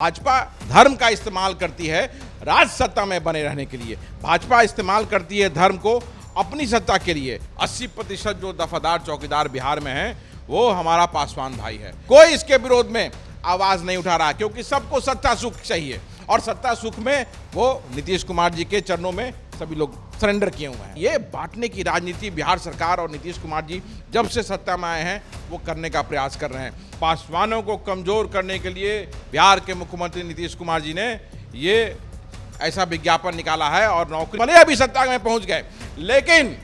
भाजपा धर्म का इस्तेमाल करती है राज सत्ता में बने रहने के लिए। भाजपा इस्तेमाल करती है धर्म को अपनी सत्ता के लिए। 80% जो दफादार चौकीदार बिहार में हैं वो हमारा पासवान भाई है। कोई इसके विरोध में आवाज नहीं उठा रहा क्योंकि सबको सत्ता सुख चाहिए और सत्ता सुख में वो नीतीश कुमार जी के चरणों में सभी लोग सरेंडर किए हुए हैं। ये बांटने की राजनीति बिहार सरकार और नीतीश कुमार जी जब से सत्ता में आए हैं वो करने का प्रयास कर रहे हैं। पासवानों को कमजोर करने के लिए बिहार के मुख्यमंत्री नीतीश कुमार जी ने ये ऐसा विज्ञापन निकाला है और नौकरी भले अभी सत्ता में पहुंच गए, लेकिन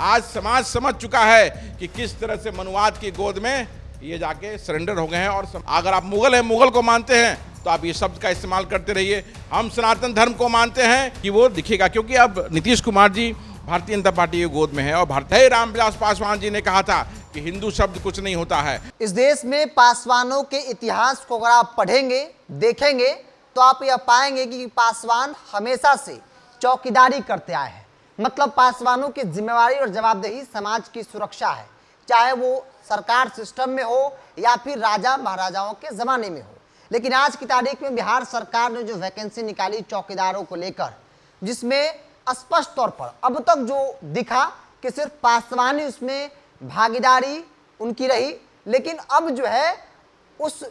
आज समाज समझ चुका है कि किस तरह से मनुवाद की गोद में ये जाके सरेंडर हो गए हैं। और अगर आप मुगल हैं, मुगल को मानते हैं तो आप ये शब्द का इस्तेमाल करते रहिए। हम सनातन धर्म को मानते हैं कि वो दिखेगा, क्योंकि अब नीतीश कुमार जी भारतीय जनता पार्टी की गोद में है और भारतीय रामविलास पासवान जी ने कहा था कि हिंदू शब्द कुछ नहीं होता है। इस देश में पासवानों के इतिहास को अगर आप पढ़ेंगे, देखेंगे तो आप यह पाएंगे कि पासवान हमेशा से चौकीदारी करते आए हैं। मतलब पासवानों की जिम्मेवारी और जवाबदेही समाज की सुरक्षा है, चाहे वो सरकार सिस्टम में हो या फिर राजा महाराजाओं के जमाने में हो। लेकिन आज की तारीख में बिहार सरकार ने जो वैकेंसी निकाली चौकीदारों को लेकर, जिसमें स्पष्ट तौर पर अब तक जो दिखा कि सिर्फ पासवानी उसमें भागीदारी उनकी रही, लेकिन अब जो है उस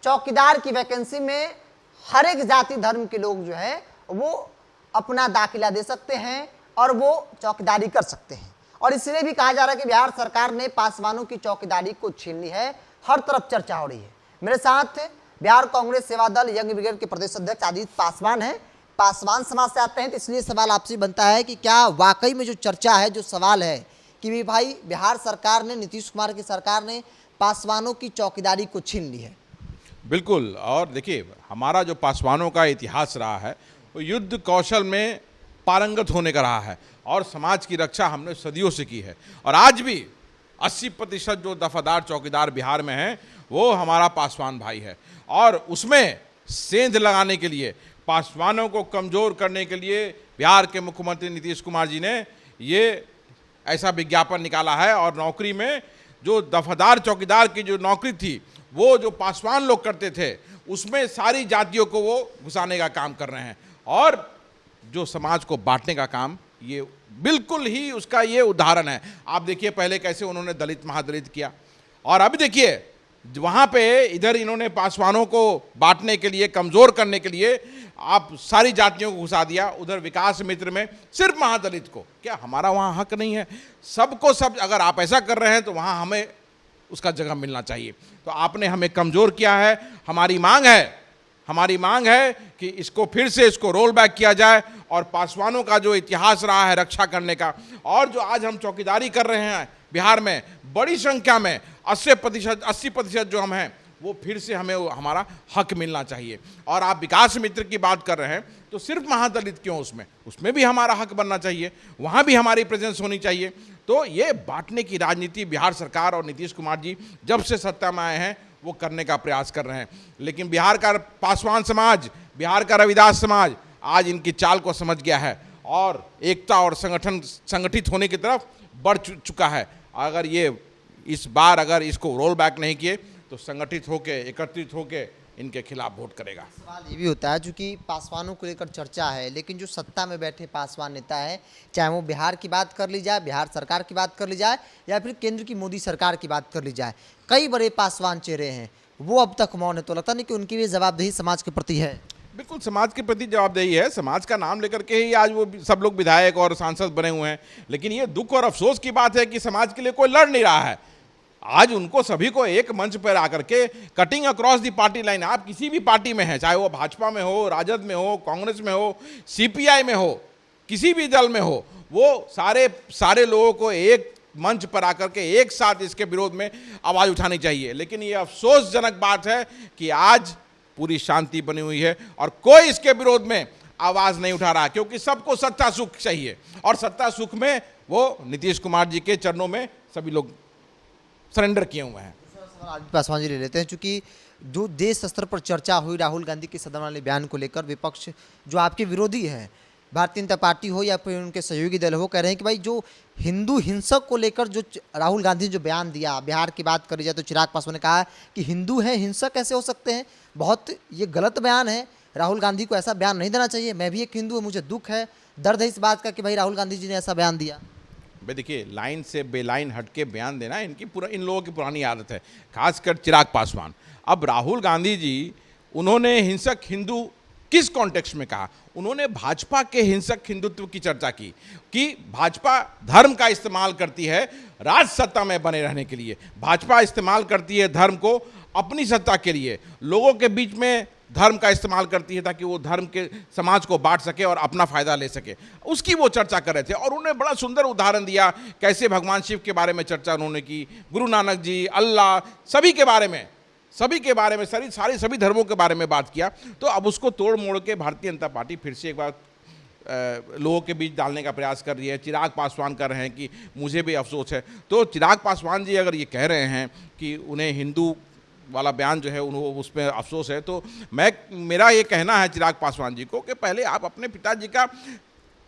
चौकीदार की वैकेंसी में हर एक जाति धर्म के लोग जो है वो अपना दाखिला दे सकते हैं और वो चौकीदारी कर सकते हैं। और इसलिए भी कहा जा रहा है कि बिहार सरकार ने पासवानों की चौकीदारी को छीन ली है। हर तरफ चर्चा हो रही है। मेरे साथ बिहार कांग्रेस सेवा दल यंग ब्रिगेड के प्रदेश अध्यक्ष आदित्य पासवान हैं। पासवान समाज से आते हैं, तो इसलिए सवाल आपसे बनता है कि क्या वाकई में जो चर्चा है, जो सवाल है कि भाई बिहार सरकार ने, नीतीश कुमार की सरकार ने पासवानों की चौकीदारी को छीन ली है? बिल्कुल। और देखिए, हमारा जो पासवानों का इतिहास रहा है वो युद्ध कौशल में पारंगत होने का रहा है और समाज की रक्षा हमने सदियों से की है। और आज भी 80% जो दफादार चौकीदार बिहार में हैं वो हमारा पासवान भाई है। और उसमें सेंध लगाने के लिए, पासवानों को कमज़ोर करने के लिए बिहार के मुख्यमंत्री नीतीश कुमार जी ने ये ऐसा विज्ञापन निकाला है। और नौकरी में जो दफादार चौकीदार की जो नौकरी थी वो जो पासवान लोग करते थे, उसमें सारी जातियों को वो घुसाने का काम कर रहे हैं। और जो समाज को बांटने का काम, ये बिल्कुल ही उसका ये उदाहरण है। आप देखिए पहले कैसे उन्होंने दलित महादलित किया, और अभी देखिए वहाँ पे इधर इन्होंने पासवानों को बांटने के लिए, कमज़ोर करने के लिए आप सारी जातियों को घुसा दिया। उधर विकास मित्र में सिर्फ महादलित को। क्या हमारा वहाँ हक नहीं है? सबको सब अगर आप ऐसा कर रहे हैं तो वहाँ हमें उसका जगह मिलना चाहिए। तो आपने हमें कमज़ोर किया है। हमारी मांग है कि इसको फिर से इसको रोल बैक किया जाए और पासवानों का जो इतिहास रहा है रक्षा करने का, और जो आज हम चौकीदारी कर रहे हैं बिहार में बड़ी संख्या में 80% जो हम हैं, वो फिर से हमें हमारा हक मिलना चाहिए। और आप विकास मित्र की बात कर रहे हैं तो सिर्फ महादलित क्यों, उसमें भी हमारा हक बनना चाहिए, वहाँ भी हमारी प्रेजेंस होनी चाहिए। तो ये बांटने की राजनीति बिहार सरकार और नीतीश कुमार जी जब से सत्ता में आए हैं वो करने का प्रयास कर रहे हैं। लेकिन बिहार का पासवान समाज, बिहार का रविदास समाज आज इनकी चाल को समझ गया है और एकता और संगठित होने की तरफ बढ़ चुका है। अगर ये इस बार अगर इसको रोल बैक नहीं किए तो संगठित होके, एकत्रित होके इनके खिलाफ वोट करेगा। सवाल ये भी होता है, चूंकि पासवानों को लेकर चर्चा है, लेकिन जो सत्ता में बैठे पासवान नेता है, चाहे वो बिहार की बात कर ली जाए, बिहार सरकार की बात कर ली जाए, या फिर केंद्र की मोदी सरकार की बात कर ली जाए, कई बड़े पासवान चेहरे हैं, वो अब तक मौन है। तो लगता नहीं कि उनकी भी जवाबदेही समाज के प्रति है? बिल्कुल, समाज के प्रति जवाबदेही है। समाज का नाम लेकर के ही आज वो सब लोग विधायक और सांसद बने हुए हैं। लेकिन ये दुख और अफसोस की बात है कि समाज के लिए कोई लड़ नहीं रहा है। आज उनको सभी को एक मंच पर आकर के cutting across the party line, आप किसी भी पार्टी में हैं, चाहे वो भाजपा में हो, राजद में हो, कांग्रेस में हो, सीपीआई में हो, किसी भी दल में हो, वो सारे लोगों को एक मंच पर आकर के एक साथ इसके विरोध में आवाज़ उठानी चाहिए। लेकिन ये अफसोसजनक बात है कि आज पूरी शांति बनी हुई है और कोई इसके विरोध में आवाज़ नहीं उठा रहा, क्योंकि सबको सत्ता सुख चाहिए और सत्ता सुख में वो नीतीश कुमार जी के चरणों में सभी लोग सरेंडर किए हुए हैं। पासवान जी ले लेते हैं, चूंकि जो देश स्तर पर चर्चा हुई राहुल गांधी के सदन वाले बयान को लेकर, विपक्ष जो आपके विरोधी हैं भारतीय जनता पार्टी हो या फिर उनके सहयोगी दल हो, कह रहे हैं कि भाई जो हिंदू हिंसक को लेकर जो राहुल गांधी ने जो बयान दिया, बिहार की बात करी जाए तो चिराग पासवान ने कहा कि हिंदू हैं हिंसक कैसे हो सकते हैं, बहुत ये गलत बयान है, राहुल गांधी को ऐसा बयान नहीं देना चाहिए। मैं भी एक हिंदू हूँ, मुझे दुख है, दर्द है इस बात का कि भाई राहुल गांधी जी ने ऐसा बयान दिया। भाई देखिए, लाइन से बेलाइन हट के बयान देना इन लोगों की पुरानी आदत है, खासकर चिराग पासवान। अब राहुल गांधी जी, उन्होंने हिंसक हिंदू किस कॉन्टेक्स्ट में कहा? उन्होंने भाजपा के हिंसक हिंदुत्व की चर्चा की कि भाजपा धर्म का इस्तेमाल करती है राज सत्ता में बने रहने के लिए, भाजपा इस्तेमाल करती है धर्म को अपनी सत्ता के लिए, लोगों के बीच में धर्म का इस्तेमाल करती है ताकि वो धर्म के समाज को बांट सके और अपना फायदा ले सके, उसकी वो चर्चा कर रहे थे। और उन्होंने बड़ा सुंदर उदाहरण दिया, कैसे भगवान शिव के बारे में चर्चा उन्होंने की, गुरु नानक जी, अल्लाह, सभी के बारे में सभी धर्मों के बारे में बात किया। तो अब उसको तोड़ मोड़ के भारतीय जनता पार्टी फिर से एक बार लोगों के बीच डालने का प्रयास कर रही है। चिराग पासवान कर रहे हैं कि मुझे भी अफसोस है। तो चिराग पासवान जी अगर ये कह रहे हैं कि उन्हें हिंदू वाला बयान जो है उसमें अफसोस है, तो मेरा ये कहना है चिराग पासवान जी को कि पहले आप अपने पिताजी का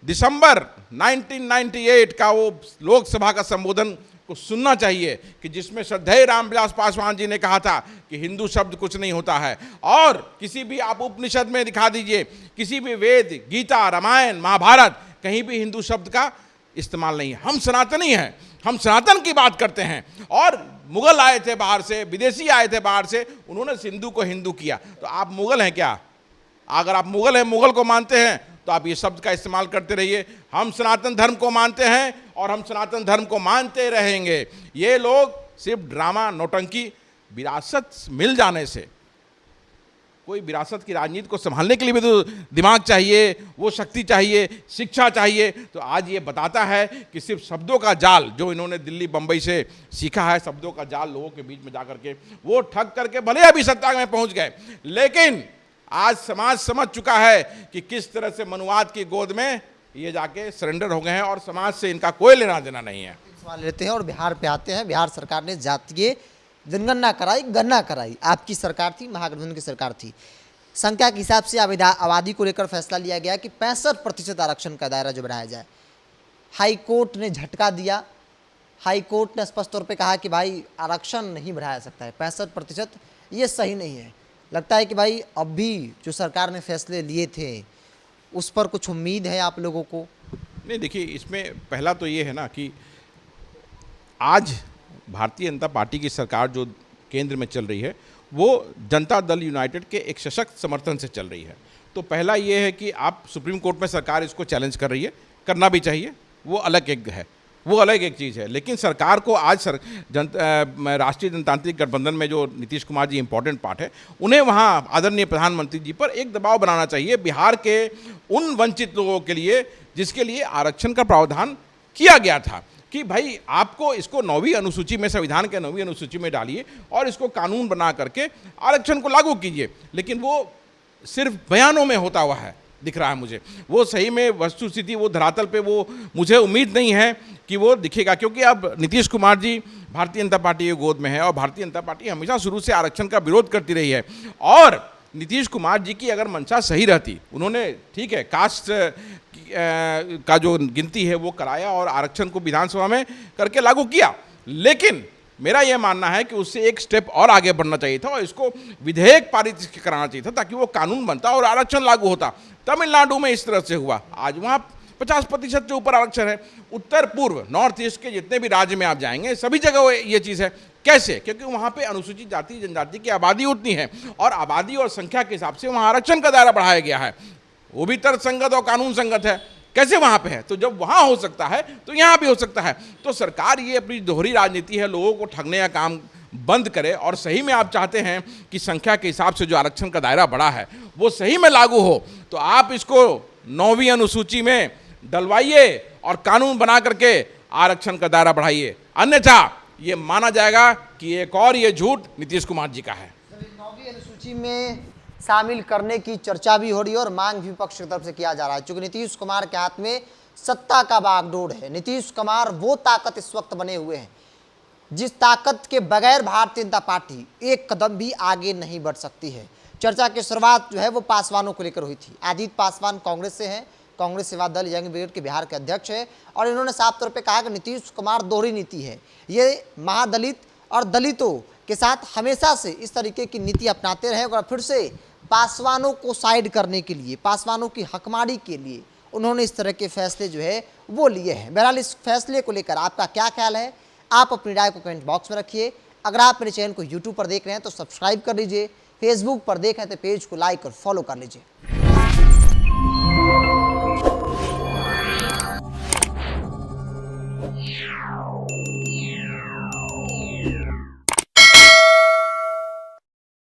दिसंबर 1998 का वो लोकसभा का संबोधन को सुनना चाहिए कि जिसमें श्रद्धेय रामविलास पासवान जी ने कहा था कि हिंदू शब्द कुछ नहीं होता है। और किसी भी आप उपनिषद में दिखा दीजिए, किसी भी वेद, गीता, रामायण, महाभारत, कहीं भी हिंदू शब्द का इस्तेमाल नहीं है। हम सनातनी हैं, हम सनातन की बात करते हैं। और मुगल आए थे बाहर से, विदेशी आए थे बाहर से, उन्होंने सिंधु को हिंदू किया। तो आप मुगल हैं क्या? अगर आप मुगल हैं, मुगल को मानते हैं, तो आप ये शब्द का इस्तेमाल करते रहिए। हम सनातन धर्म को मानते हैं और हम सनातन धर्म को मानते रहेंगे। ये लोग सिर्फ ड्रामा, नौटंकी, विरासत मिल जाने से, कोई विरासत की राजनीति को संभालने के लिए भी तो दिमाग चाहिए, वो शक्ति चाहिए, शिक्षा चाहिए। तो आज ये बताता है कि सिर्फ शब्दों का जाल जो इन्होंने दिल्ली बंबई से सीखा है, शब्दों का जाल लोगों के बीच में जाकर के वो ठग करके भले अभी सत्ता में पहुंच गए, लेकिन आज समाज समझ चुका है कि किस तरह से मनुवाद की गोद में ये जाके सरेंडर हो गए हैं और समाज से इनका कोई लेना देना नहीं है। सवाल लेते हैं और बिहार पे आते हैं। बिहार सरकार ने जातीय जनगणना कराई, गणना कराई, आपकी सरकार थी, महागठबंधन की सरकार थी। संख्या के हिसाब से आबादी को लेकर फैसला लिया गया कि 65% आरक्षण का दायरा जो बढ़ाया जाए। हाई कोर्ट ने झटका दिया। हाई कोर्ट ने स्पष्ट तौर पे कहा कि भाई आरक्षण नहीं बढ़ाया सकता है, 65% ये सही नहीं है। लगता है कि भाई अब भी जो सरकार ने फैसले लिए थे उस पर कुछ उम्मीद है आप लोगों को? नहीं, देखिए, इसमें पहला तो ये है ना कि आज भारतीय जनता पार्टी की सरकार जो केंद्र में चल रही है वो जनता दल यूनाइटेड के एक सशक्त समर्थन से चल रही है। तो पहला ये है कि आप सुप्रीम कोर्ट में सरकार इसको चैलेंज कर रही है, करना भी चाहिए, वो अलग एक चीज़ है। लेकिन सरकार को आज राष्ट्रीय जनतांत्रिक गठबंधन में जो नीतीश कुमार जी इंपॉर्टेंट पार्ट है, उन्हें वहाँ आदरणीय प्रधानमंत्री जी पर एक दबाव बनाना चाहिए बिहार के उन वंचित लोगों के लिए जिसके लिए आरक्षण का प्रावधान किया गया था कि भाई आपको इसको 9वीं अनुसूची में, संविधान के 9वीं अनुसूची में डालिए और इसको कानून बना करके आरक्षण को लागू कीजिए। लेकिन वो सिर्फ बयानों में होता हुआ है दिख रहा है मुझे, वो सही में वस्तुस्थिति, वो धरातल पे वो मुझे उम्मीद नहीं है कि वो दिखेगा। क्योंकि अब नीतीश कुमार जी भारतीय जनता पार्टी की गोद में है और भारतीय जनता पार्टी हमेशा शुरू से आरक्षण का विरोध करती रही है। और नीतीश कुमार जी की अगर मंशा सही रहती, उन्होंने ठीक है कास्ट का जो गिनती है वो कराया और आरक्षण को विधानसभा में करके लागू किया, लेकिन मेरा यह मानना है कि उससे एक स्टेप और आगे बढ़ना चाहिए था और इसको विधेयक पारित कराना चाहिए था ताकि वो कानून बनता और आरक्षण लागू होता। तमिलनाडु में इस तरह से हुआ, आज वहाँ 50% से ऊपर आरक्षण है। उत्तर पूर्व, नॉर्थ ईस्ट के जितने भी राज्य में आप जाएंगे सभी जगह ये चीज़ है। कैसे? क्योंकि वहाँ पे अनुसूचित जाति जनजाति की आबादी उतनी है और आबादी और संख्या के हिसाब से वहाँ आरक्षण का दायरा बढ़ाया गया है, वो भी तर्कसंगत और कानून संगत है। कैसे वहाँ पे है? तो जब वहाँ हो सकता है तो यहाँ भी हो सकता है। तो सरकार ये अपनी दोहरी राजनीति है, लोगों को ठगने का काम बंद करे और सही में आप चाहते हैं कि संख्या के हिसाब से जो आरक्षण का दायरा बढ़ा है वो सही में लागू हो, तो आप इसको 9वीं अनुसूची में डलवाइए और कानून बना करके आरक्षण का दायरा बढ़ाइए, अन्यथा ये माना जाएगा कि एक और ये झूठ नीतीश कुमार जी का है। 9वीं अनुसूची में शामिल करने की चर्चा भी हो रही है और मांग भी विपक्ष की तरफ से किया जा रहा है, क्योंकि नीतीश कुमार के हाथ में सत्ता का बागडोर है। नीतीश कुमार वो ताकत इस वक्त बने हुए हैं जिस ताकत के बगैर भारतीय जनता पार्टी एक कदम भी आगे नहीं बढ़ सकती है। चर्चा की शुरुआत जो है वो पासवानों को लेकर हुई थी। आदित्य पासवान कांग्रेस से हैं, कांग्रेस सेवा दल यंग ब्रिगेड के बिहार के अध्यक्ष है और इन्होंने साफ तौर पे कहा कि नीतीश कुमार दोहरी नीति है, ये महादलित और दलितों के साथ हमेशा से इस तरीके की नीति अपनाते रहे और फिर से पासवानों को साइड करने के लिए, पासवानों की हकमारी के लिए उन्होंने इस तरह के फैसले जो है वो लिए हैं। बहरहाल इस फैसले को लेकर आपका क्या ख्याल है, आप अपनी राय को कमेंट बॉक्स में रखिए। अगर आप मेरे चैनल को यूट्यूब पर देख रहे हैं तो सब्सक्राइब कर लीजिए, फेसबुक पर देख रहे हैं तो पेज को लाइक और फॉलो कर लीजिए।